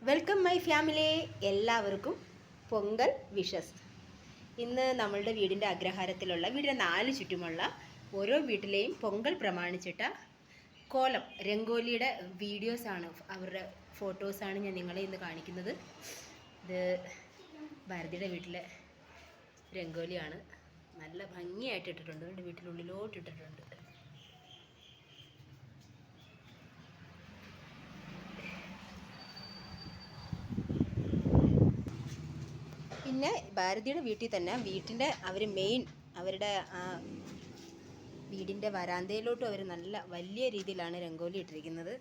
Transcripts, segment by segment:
Welcome my family. എല്ലാവർക്കും Pongal wishes. ഇന്ന് നമ്മളുടെ വീടിൻ്റെ അഗ്രഹാരത്തിലുള്ള വീടിൻ്റെ 4 ചുറ്റുമുള്ള ഓരോ വീട്ടിലെയും പൊങ്കൽ പ്രമാണിച്ചിട്ട കോലം രംഗോലിയുടെ വീഡിയോസാണ്, അവരുടെ ഫോട്ടോസാണ് ഞാൻ നിങ്ങളെ ഇന്ന് കാണിക്കുന്നത്. ഇത് ഭാരതിയുടെ വീട്ടിലെ രംഗോലിയാണ്. നല്ല ഭംഗിയായിട്ട് ഇട്ടിട്ടുണ്ട്. എൻ്റെ വീട്ടിനുള്ളിലോട്ട് ഇട്ടിട്ടുണ്ട്. പിന്നെ ഭാരതിയുടെ വീട്ടിൽ തന്നെ അവരുടെ വീടിൻ്റെ വരാന്തയിലോട്ടും അവർ നല്ല വലിയ രീതിയിലാണ് രംഗോലി ഇട്ടിരിക്കുന്നത്.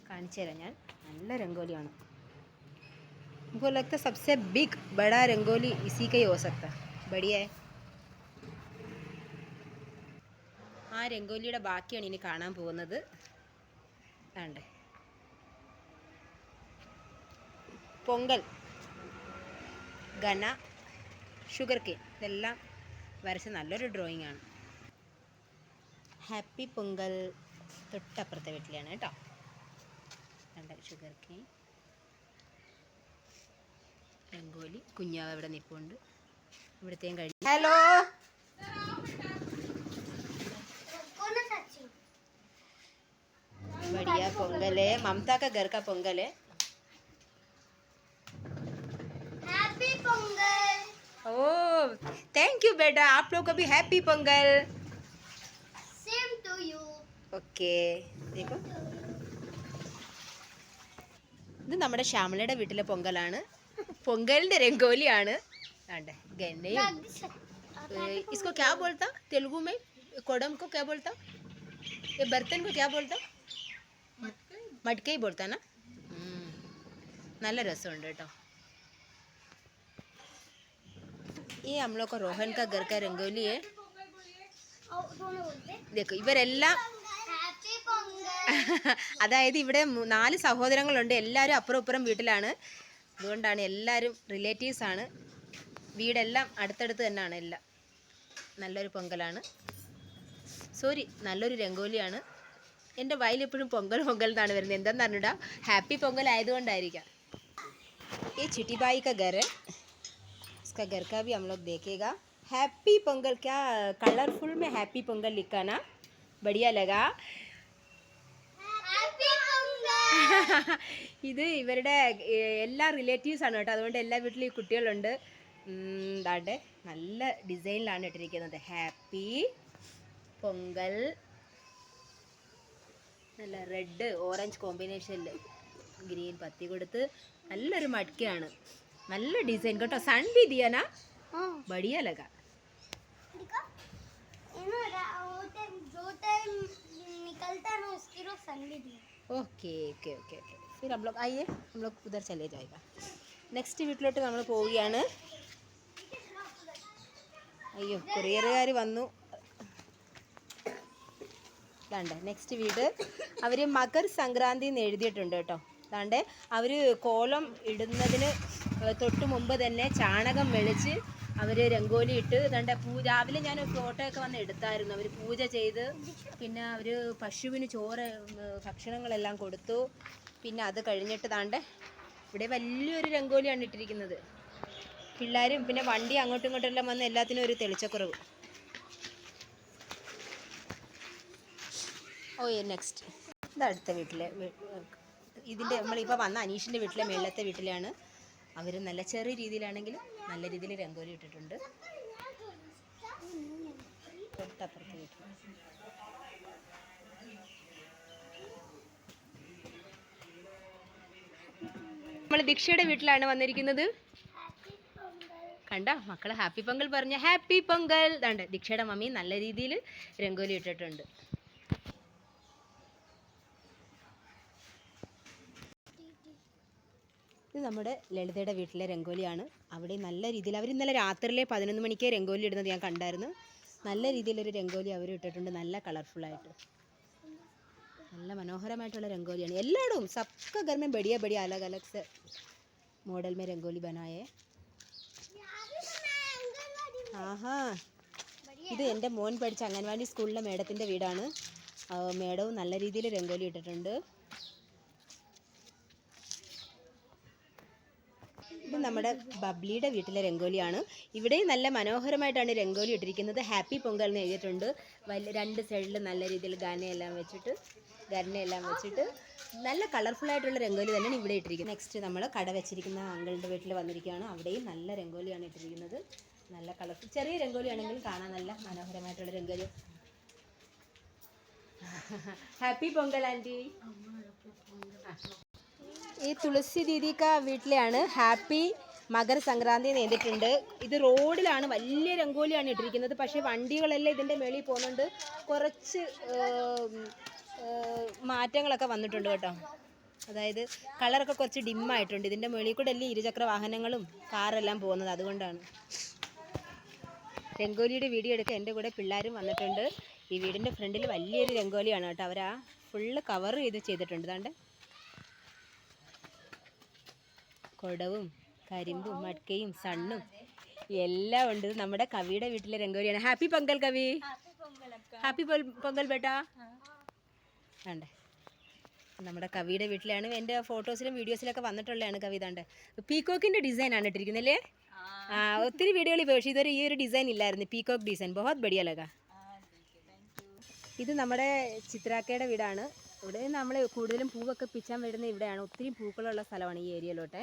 കാണിച്ചു തരാം ഞാൻ. നല്ല രംഗോലിയാണ്. हमको लगता है सबसे बिग बड़ा रंगोली इसी का ही हो सकता है. बढ़िया है. ആ രംഗോലിയുടെ ബാക്കിയാണ് ഇനി കാണാൻ പോകുന്നത്. ആണ്ട് പൊങ്കൽ, ഗന, ഷുഗർ കെയിൻ ഇതെല്ലാം വരച്ച നല്ലൊരു ഡ്രോയിങ് ആണ്. ഹാപ്പി പൊങ്കൽ തൊട്ടപ്പുറത്തെ വീട്ടിലാണ് കേട്ടോ. കണ്ട ഷുഗർ കെയിൻ, രംഗോലി, കുഞ്ഞാവ് ഇവിടെ നിൽപ്പുണ്ട്. ഇവിടത്തെയും കഴിഞ്ഞു. ഹലോ, बढ़िया पोंगल है. ममता का घर का पोंगल है. Happy Pongal. Oh thank you बेटा. आप लोग को भी happy Pongal. Same to you. Okay. देखो, ഇത് നമ്മുടെ ശ്യാമളയുടെ വീട്ടിലെ പൊങ്കലാണ്. പൊങ്കലിന്റെ രംഗോലിയാണ്. ആണ്ടെ ഗന്നയും. इसको क्या बोलता तेलुगु में? कोडम को क्या बोलता? ये बर्तन को क्या बोलता? मटके ही बोलता ना. നല്ല രസമുണ്ട് കേട്ടോ. ये हम लोग का रोहन का घर का रंगोली है. देखो ഇവരെല്ലാം हैप्पी पोंगल. അതായത് ഇവിടെ 4 സഹോദരങ്ങളുണ്ട്. എല്ലാവരും അപ്പുറം ഇപ്പുറം വീട്ടിലാണ്. അതുകൊണ്ടാണ് എല്ലാവരും റിലേറ്റീവ്സ് ആണ്. വീടെല്ലാം അടുത്തടുത്ത് തന്നെയാണ് എല്ലാം. നല്ലൊരു പൊങ്കലാണ്. സോറി, നല്ലൊരു രംഗോലിയാണ്. എൻ്റെ വായിലെപ്പോഴും പൊങ്കൽ പൊങ്കൽ എന്നാണ് വരുന്നത്. എന്താണെന്ന് അറിഞ്ഞൂടാ. ഹാപ്പി പൊങ്കൽ ആയതുകൊണ്ടായിരിക്കാം. ये चिटी बाई का घर है. इसका घर का भी हम लोग देखेगा. हैप्पी पोंगल. क्या कलरफुल में हैप्पी पोंगल लिखा ना, बढ़िया लगा. हैप्पी पोंगल. ഇത് ഇവരുടെ എല്ലാ റിലേറ്റീവ്സ് ആണ് കേട്ടോ. അതുകൊണ്ട് എല്ലാ വീട്ടിലും ഈ കുട്ടികളുണ്ട്. ദാണ്ടെ നല്ല ഡിസൈനിലാണ് ഇട്ടിരിക്കുന്നത്. ഹാപ്പി പൊങ്കൽ. നല്ല റെഡ് ഓറഞ്ച് കോമ്പിനേഷനിൽ ഗ്രീൻ പത്തി കൊടുത്ത് നല്ലൊരു മടക്കയാണ്. നല്ല ഡിസൈൻ കേട്ടോ. സൺ भी दिया ना, बढ़िया लगा. देखो जो टाइम निकलता है ना उसकी रोज सन भी दिया. Okay okay okay okay. फिर हम लोग आइए, हम लोग उधर चले जाएगा. നെക്സ്റ്റ് വീട്ടിലോട്ട് നമ്മൾ പോവുകയാണ്. അയ്യോ, കൊറിയറുകാർ വന്നു. ദാണ്ടെ നെക്സ്റ്റ് വീട്. അവർ മകർ സംക്രാന്തി എന്ന് എഴുതിയിട്ടുണ്ട് കേട്ടോ. ദാണ്ടെ അവർ കോലം ഇടുന്നതിന് തൊട്ട് മുമ്പ് തന്നെ ചാണകം മെളിച്ച് അവർ രംഗോലി ഇട്ട് ദാണ്ടെ രാവിലെ ഞാൻ ഫോട്ടോ ഒക്കെ വന്ന് എടുത്തായിരുന്നു. അവർ പൂജ ചെയ്ത് പിന്നെ അവർ പശുവിന് ചോറ് ഭക്ഷണങ്ങളെല്ലാം കൊടുത്തു. പിന്നെ അത് കഴിഞ്ഞിട്ട് ദാണ്ടെ ഇവിടെ വലിയൊരു രംഗോലിയാണ് ഇട്ടിരിക്കുന്നത്. പിള്ളേരും പിന്നെ വണ്ടി അങ്ങോട്ടും ഇങ്ങോട്ടും എല്ലാം വന്ന് എല്ലാത്തിനും ഒരു തെളിച്ചക്കുറവ്. ഓ നെക്സ്റ്റ് ഇത് അടുത്ത വീട്ടിലെ ഇതിൻ്റെ നമ്മളിപ്പോൾ വന്ന അനീഷിൻ്റെ വീട്ടിലെ മേളത്തെ വീട്ടിലാണ്. അവർ നല്ല ചെറിയ രീതിയിലാണെങ്കിലും നല്ല രീതിയിൽ രംഗോലി ഇട്ടിട്ടുണ്ട്. തൊട്ടപ്പുറത്തെ വീട്ടിൽ നമ്മൾ ദീക്ഷയുടെ വീട്ടിലാണ് വന്നിരിക്കുന്നത്. കണ്ട മക്കളെ ഹാപ്പി പൊങ്കൽ പറഞ്ഞ ഹാപ്പി പൊങ്കൽ. ദാണ്ട് ദീക്ഷയുടെ മമ്മി നല്ല രീതിയിൽ രംഗോലി ഇട്ടിട്ടുണ്ട്. ഇത് നമ്മുടെ ലളിതയുടെ വീട്ടിലെ രംഗോലിയാണ്. അവിടെ നല്ല രീതിയിൽ അവർ ഇന്നലെ രാത്രിയിലെ 11 മണിക്ക് രംഗോലി ഇടുന്നത് ഞാൻ കണ്ടായിരുന്നു. നല്ല രീതിയിലൊരു രംഗോലി അവർ ഇട്ടിട്ടുണ്ട്. നല്ല കളർഫുള്ളായിട്ട് നല്ല മനോഹരമായിട്ടുള്ള രംഗോലിയാണ്. എല്ലായിടവും सबका घर में बढ़िया बढ़िया अलग अलग से मॉडल में रंगोली बनाए. ആഹാ, ഇത് എൻ്റെ മോൻ പഠിച്ച അംഗൻവാടി സ്കൂളിലെ മേഡത്തിൻ്റെ വീടാണ്. മേഡവും നല്ല രീതിയിൽ രംഗോലി ഇട്ടിട്ടുണ്ട്. നമ്മുടെ ബബ്ലിയുടെ വീട്ടിലെ രംഗോലിയാണ്. ഇവിടെയും നല്ല മനോഹരമായിട്ടാണ് രംഗോലി ഇട്ടിരിക്കുന്നത്. ഹാപ്പി പൊങ്കൽ എന്ന് എഴുതിയിട്ടുണ്ട്. രണ്ട് സൈഡിൽ നല്ല രീതിയിൽ ഗാനയെല്ലാം വെച്ചിട്ട് നല്ല കളർഫുൾ ആയിട്ടുള്ള രംഗോലി തന്നെയാണ് ഇവിടെ ഇട്ടിരിക്കുന്നത്. നെക്സ്റ്റ് നമ്മൾ കട വെച്ചിരിക്കുന്ന അങ്കിളുടെ വീട്ടിൽ വന്നിരിക്കുകയാണ്. അവിടെയും നല്ല രംഗോലിയാണ് ഇട്ടിരിക്കുന്നത്. നല്ല കളർഫുൾ, ചെറിയ രംഗോലിയാണെങ്കിലും കാണാൻ നല്ല മനോഹരമായിട്ടുള്ള രംഗോലി. Happy Pongal anti. ഈ തുളസി ദീദിക്ക വീട്ടിലെയാണ് ഹാപ്പി മകര സംക്രാന്തി നേടിയിട്ടുണ്ട്. ഇത് റോഡിലാണ്, വലിയ രംഗോലിയാണ് ഇട്ടിരിക്കുന്നത്. പക്ഷേ വണ്ടികളെല്ലാം ഇതിൻ്റെ മേളിൽ പോകുന്നുണ്ട്. കുറച്ച് മാറ്റങ്ങളൊക്കെ വന്നിട്ടുണ്ട് കേട്ടോ. അതായത് കളറൊക്കെ കുറച്ച് ഡിമ്മായിട്ടുണ്ട്. ഇതിൻ്റെ മേളിൽ കൂടെ അല്ലേ ഇരുചക്ര വാഹനങ്ങളും കാറെല്ലാം പോകുന്നത്, അതുകൊണ്ടാണ്. രംഗോലിയുടെ വീഡിയോ എടുക്കാൻ എൻ്റെ കൂടെ പിള്ളേരും വന്നിട്ടുണ്ട്. ഈ വീടിൻ്റെ ഫ്രണ്ടിൽ വലിയൊരു രംഗോലിയാണ് കേട്ടോ. അവരാ ഫുള്ള് കവർ ചെയ്തിട്ടുണ്ട്. അതാണ്ട് കുടവും കരിമ്പും മട്കയും സണ്ണും എല്ലാം ഉണ്ട്. നമ്മുടെ കവിയുടെ വീട്ടിലെ രംഗോലിയാണ്. ഹാപ്പി പൊങ്കൽ കവി. ഹാപ്പി പൊങ്കൽ ബേട്ടാ. ആണ്ടേ നമ്മുടെ കവിയുടെ വീട്ടിലാണ്. എൻ്റെ ഫോട്ടോസിലും വീഡിയോസിലൊക്കെ വന്നിട്ടുള്ളതാണ് കവി. ഇതാണ്ട് പീക്കോക്കിൻ്റെ ഡിസൈനാണ് ഇട്ടിരിക്കുന്നല്ലേ. ഒത്തിരി വീഡിയോയിൽ പക്ഷേ ഇതൊരു ഈ ഒരു ഡിസൈൻ ഇല്ലായിരുന്നു. പീക്കോക്ക് ഡിസൈൻ ബഹുത് ബടിയ ലഗ. ഇത് നമ്മുടെ ചിത്രാക്കയുടെ വീടാണ്. ഇവിടെ നമ്മൾ കൂടുതലും പൂവൊക്കെ പിച്ചാൻ വരുന്ന ഇവിടെയാണ്. ഒത്തിരി പൂക്കളുള്ള സ്ഥലമാണ് ഈ ഏരിയയിലോട്ടെ.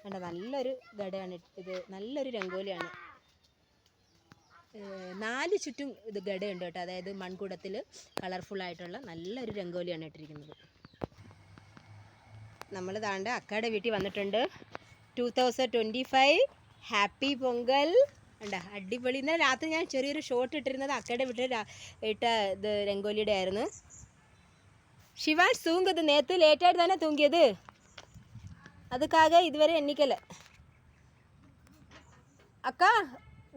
കണ്ട നല്ലൊരു ഗഡയാണ് ഇത്. നല്ലൊരു രംഗോലിയാണ്. 4 ചുറ്റും ഇത് ഗഡയുണ്ട് കേട്ടോ. അതായത് മൺകുടത്തിൽ കളർഫുള്ളായിട്ടുള്ള നല്ലൊരു രംഗോലിയാണ് ഇട്ടിരിക്കുന്നത്. നമ്മൾ താണ്ട അക്കയുടെ വീട്ടിൽ വന്നിട്ടുണ്ട്. 2025 ഹാപ്പി പൊങ്കൽ. ഉണ്ട് അടിപൊളി. ഇന്നലെ രാത്രി ഞാൻ ചെറിയൊരു ഷോട്ട് ഇട്ടിരുന്നത് അക്കയുടെ വീട്ടിൽ ഇട്ട ഇത് രംഗോലിയുടെ ആയിരുന്നു. ശിവാൻ തൂങ്ങത് നേരത്തെ ലേറ്റായിട്ട് തന്നെ തൂങ്ങിയത്. അതുക്കാകെ ഇതുവരെ എണ്ണിക്കല. അക്ക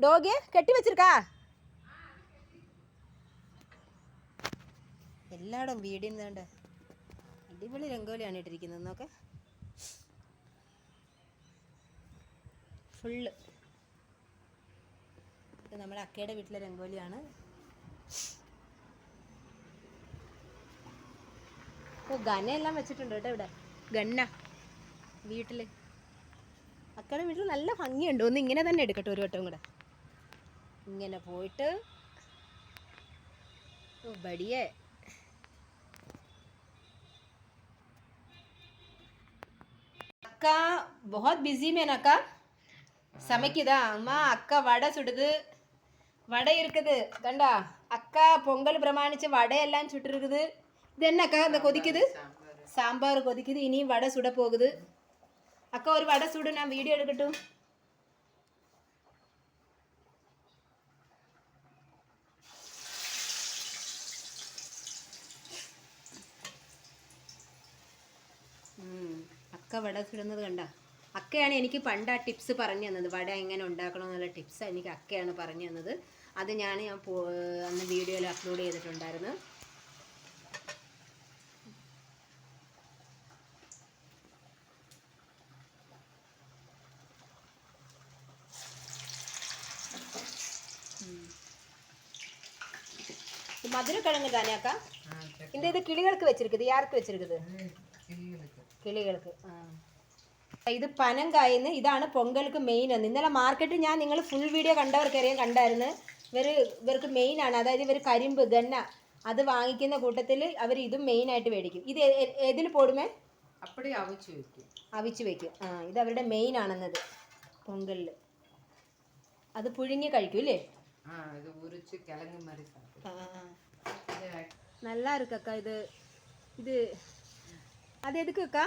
ഡോഗ് കെട്ടി വെച്ചിരിക്കാ. എല്ലായിടും വീടിന് വേണ്ട അടിപൊളി രംഗോലിയാണ് ഇട്ടിരിക്കുന്നത്. നോക്കെ ഫുള്ള് ഇത് നമ്മുടെ അക്കയുടെ വീട്ടിലെ രംഗോലിയാണ്. ഓ ഗനയെല്ലാം വെച്ചിട്ടുണ്ട് കേട്ടോ ഇവിടെ. ഗന്ന വീട്ടിൽ അക്കയുടെ വീട്ടിൽ നല്ല ഭംഗിയുണ്ട്. ഒന്ന് ഇങ്ങനെ തന്നെ എടുക്കട്ടെ ഒരു വട്ടം കൂടെ. ഇങ്ങനെ പോയിട്ട് ഓ ബടിയേ. അക്ക ബഹുത് ബിസി മേന അക്ക. சமைக்குதா அம்மா. அக்கா வடை சுடுது. வடை இருக்குது கண்டா. அக்கா பொங்கல் பிரமாணிச்சு வடையெல்லாம் சுட்டுருக்குது. இது என்ன அக்கா இந்த கொதிக்குது? சாம்பார் கொதிக்குது. இனியும் வடை சுட போகுது. அக்கா ஒரு வடை சுடு, நான் வீடியோ எடுக்கட்டும். അക്ക വട ചുടുന്നത് കണ്ട. അക്കയാണ് എനിക്ക് പണ്ട് ആ ടിപ്സ് പറഞ്ഞു തന്നത്. വട എങ്ങനെ ഉണ്ടാക്കണമെന്നുള്ള ടിപ്സ് എനിക്ക് അക്കയാണ് പറഞ്ഞു തന്നത്. അത് ഞാൻ അന്ന് വീഡിയോയിൽ അപ്ലോഡ് ചെയ്തിട്ടുണ്ടായിരുന്നു. മധുരക്കിഴങ്ങ് താനേ അക്ക. ഇത് കിളികൾക്ക് വെച്ചിരിക്കുന്നത്. യാർക്ക് വെച്ചിരിക്കുന്നത്? കിളികൾക്ക്. ഇത് പനങ്കായെന്ന്. ഇതാണ് പൊങ്കൽക്ക് മെയിൻ എന്ന്. ഇന്നലെ മാർക്കറ്റിൽ ഞാൻ നിങ്ങൾ ഫുൾ വീഡിയോ കണ്ടവർക്കറിയാൻ കണ്ടായിരുന്നു. ഇവർക്ക് മെയിനാണ്. അതായത് ഇവർ കരിമ്പ് ഗന്ന അത് വാങ്ങിക്കുന്ന കൂട്ടത്തിൽ അവർ ഇതും മെയിനായിട്ട് മേടിക്കും. ഇത് ഏതിൽ പോടുമേ? അപ്പടി അവിച്ച് വയ്ക്കും. ഇത് അവരുടെ മെയിൻ ആണെന്നത് പൊങ്കലിൽ. അത് പുഴുങ്ങി കഴിക്കും അല്ലേ? നല്ല ഇരിക്കക്ക. ഇത് അത് എതുക്കക്ക?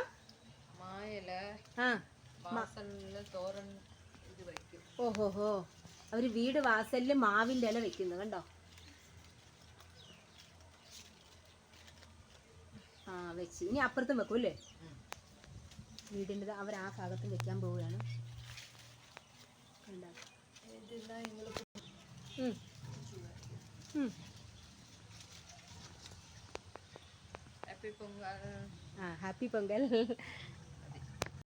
ഓഹോഹോ. അവര് വീട് വാസലില് മാവിന്റെ ഇല വെക്കുന്നു കണ്ടോ. വെച്ച് ഇനി അപ്പുറത്തും വെക്കും അല്ലേ? വീടിൻ്റെ അവർ ആ ഭാഗത്തും വെക്കാൻ പോവുകയാണ്. കണ്ടോ? ഹാപ്പി പൊങ്കൽ.